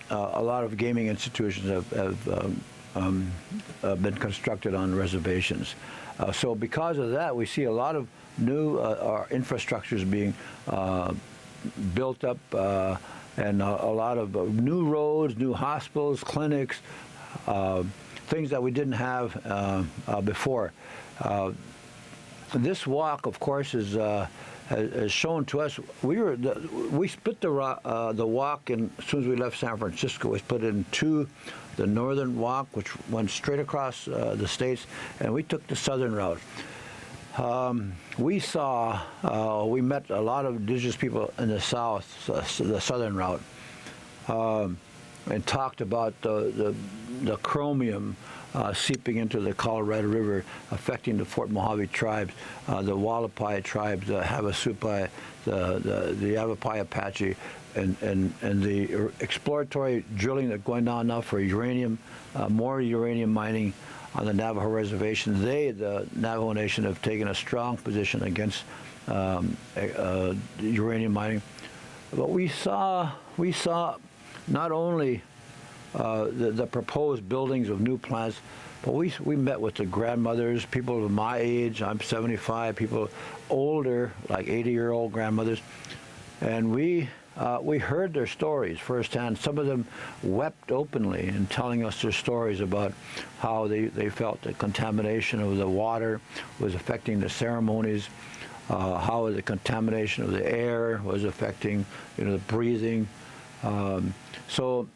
a lot of gaming institutions have been constructed on reservations. So because of that, we see a lot of new infrastructures being built up, and a lot of new roads, new hospitals, clinics, things that we didn't have before. This walk, of course, has shown to us. We split the walk in, as soon as we left San Francisco. We split it in two: the northern walk, which went straight across the states, and we took the southern route. We met a lot of indigenous people in the south, the southern route, and talked about the chromium seeping into the Colorado River, affecting the Fort Mojave tribes, the Wallapai tribes, the Havasupai, the Yavapai Apache, and the exploratory drilling that's going on now for uranium, more uranium mining on the Navajo reservation. They, the Navajo Nation, have taken a strong position against uranium mining. But we saw not only the proposed buildings of new plants, but we met with the grandmothers, people of my age. I'm 75, people older, like 80-year-old grandmothers, and we heard their stories firsthand. Some of them wept openly in telling us their stories about how they felt the contamination of the water was affecting the ceremonies, how the contamination of the air was affecting, the breathing. So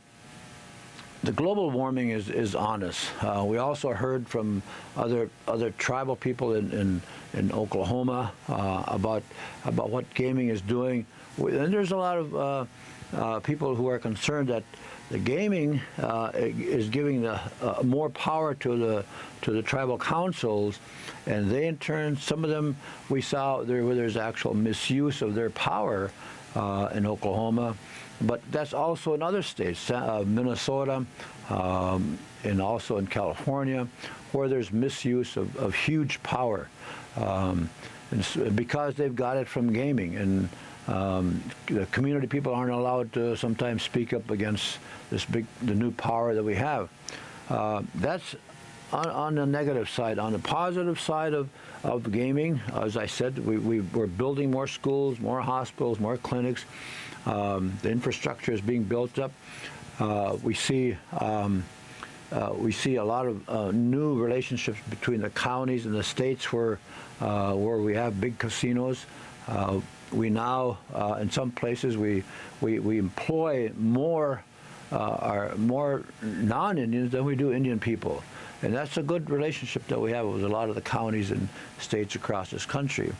the global warming is on us. We also heard from other tribal people in Oklahoma about what gaming is doing. And there's a lot of people who are concerned that the gaming is giving more power to the tribal councils, and they in turn, some of them we saw where there's actual misuse of their power in Oklahoma. But that's also in other states, Minnesota, and also in California, where there's misuse of huge power, and because they've got it from gaming. And the community people aren't allowed to sometimes speak up against the new power that we have. That's on the negative side. On the positive side of gaming, as I said, we're building more schools, more hospitals, more clinics. The infrastructure is being built up. We see a lot of new relationships between the counties and the states where we have big casinos. We now, in some places, we employ more non-Indians than we do Indian people, and that's a good relationship that we have with a lot of the counties and states across this country.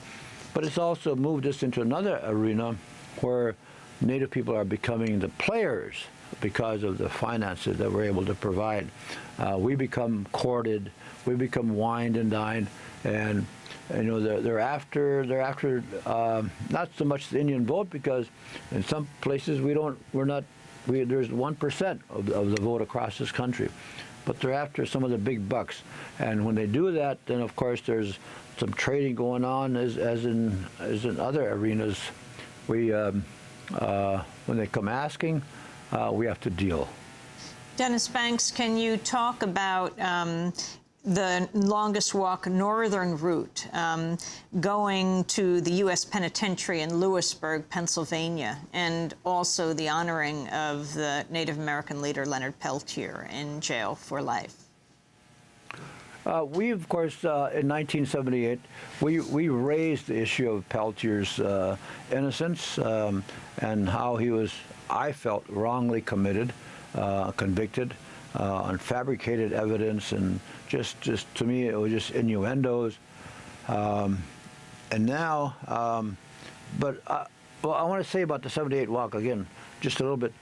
But it's also moved us into another arena where Native people are becoming the players because of the finances that we're able to provide. We become courted, we become wined and dined, and they're after not so much the Indian vote, because in some places there's 1% of the vote across this country, but they're after some of the big bucks. And when they do that, then of course there's some trading going on as in other arenas. When they come asking, we have to deal. Dennis Banks, can you talk about the longest walk northern route going to the U.S. Penitentiary in Lewisburg, Pennsylvania, and also the honoring of the Native American leader Leonard Peltier in jail for life? We, of course, in 1978, we raised the issue of Peltier's innocence and how he was, I felt, wrongly convicted on fabricated evidence, and just to me it was just innuendos. And now, well, I want to say about the 78 walk again, just a little bit.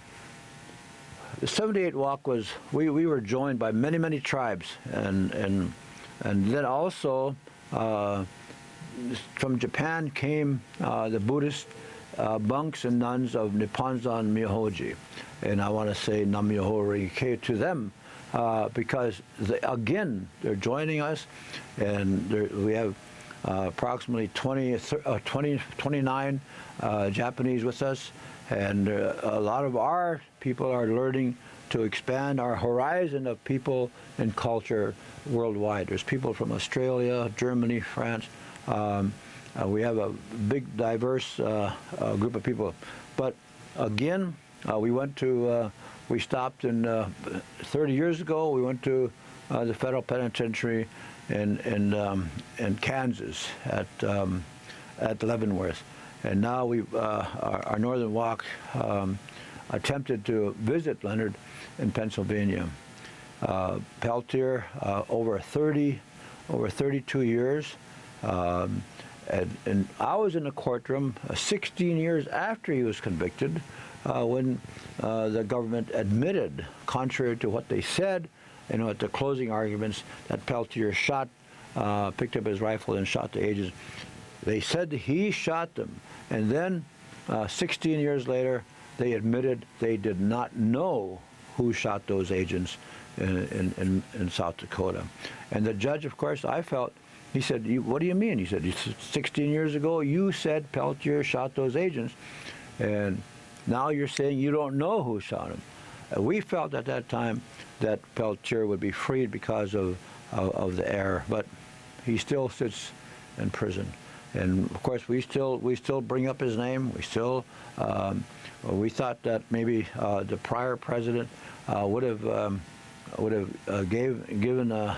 The 78 walk was, we were joined by many tribes, and then also from Japan came the Buddhist monks and nuns of Nipponzan Myohoji, and I want to say Nam-myoho Renge-kyo to them, because they're joining us, and we have approximately 29 Japanese with us, And a lot of our people are learning to expand our horizon of people and culture worldwide. There's people from Australia, Germany, France. We have a big, diverse group of people. But again, we stopped in 30 years ago. We went to the federal penitentiary in Kansas at Leavenworth. And now our Northern Walk attempted to visit Leonard in Pennsylvania. Peltier, over 32 years. And I was in the courtroom 16 years after he was convicted when the government admitted, contrary to what they said, at the closing arguments, that Peltier picked up his rifle and shot the agents. They said he shot them. And then 16 years later, they admitted they did not know who shot those agents in South Dakota. And the judge, of course, he said, what do you mean? He said, 16 years ago, you said Peltier shot those agents, and now you're saying you don't know who shot them. We felt at that time that Peltier would be freed because of the error, but he still sits in prison. And of course, we still bring up his name. We thought that maybe the prior president would have given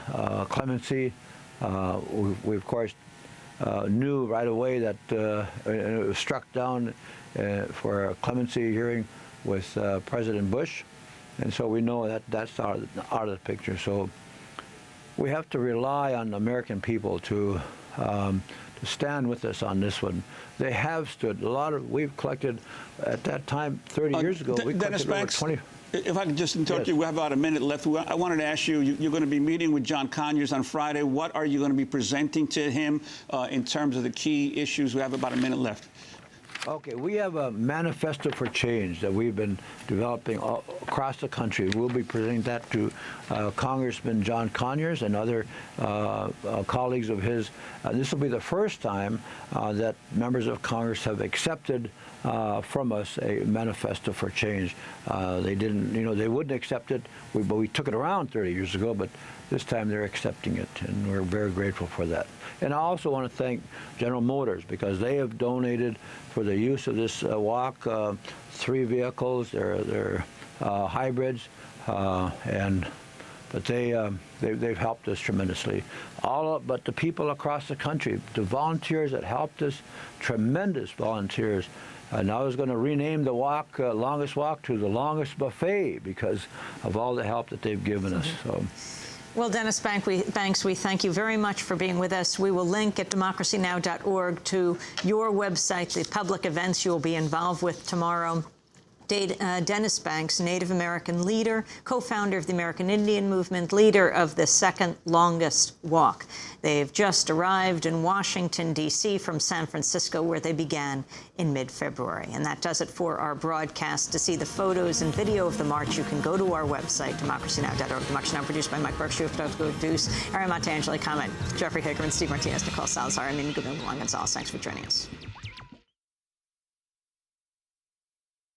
clemency. We of course knew right away that it was struck down for a clemency hearing with President Bush, and so we know that that's out of the picture. So we have to rely on the American people to stand with us on this one. They have stood. We've collected at that time 30 years ago. We Dennis collected Banks, over 20. if I could just interrupt Yes. you, we have about a minute left. I wanted to ask you, you're going to be meeting with John Conyers on Friday. What are you going to be presenting to him in terms of the key issues? We have about a minute left. Okay, we have a manifesto for change that we've been developing across the country. We'll be presenting that to Congressman John Conyers and other colleagues of his. This will be the first time that members of Congress have accepted from us a manifesto for change. They didn't, they wouldn't accept it, but we took it around 30 years ago, but this time they're accepting it, and we're very grateful for that. And I also want to thank General Motors, because they have donated for the use of this walk 3 vehicles. They're hybrids, but they've helped us tremendously. But the people across the country, the volunteers that helped us, tremendous volunteers. And I was going to rename the walk, longest walk, to the longest buffet because of all the help that they've given us. So. Well, Dennis Banks, we thank you very much for being with us. We will link at democracynow.org to your website, the public events you will be involved with tomorrow. Dennis Banks, Native American leader, co-founder of the American Indian Movement, leader of the second longest walk. They've just arrived in Washington, D.C. from San Francisco, where they began in mid-February. And that does it for our broadcast. To see the photos and video of the march, you can go to our website, democracynow.org. Democracy Now! Produced by Mike Berkshire, produce Ariel Montangeli, comment, Jeffrey Hickerman, Steve Martinez, Nicole Salazar, and Goodman, Long Gonzalez. Thanks for joining us.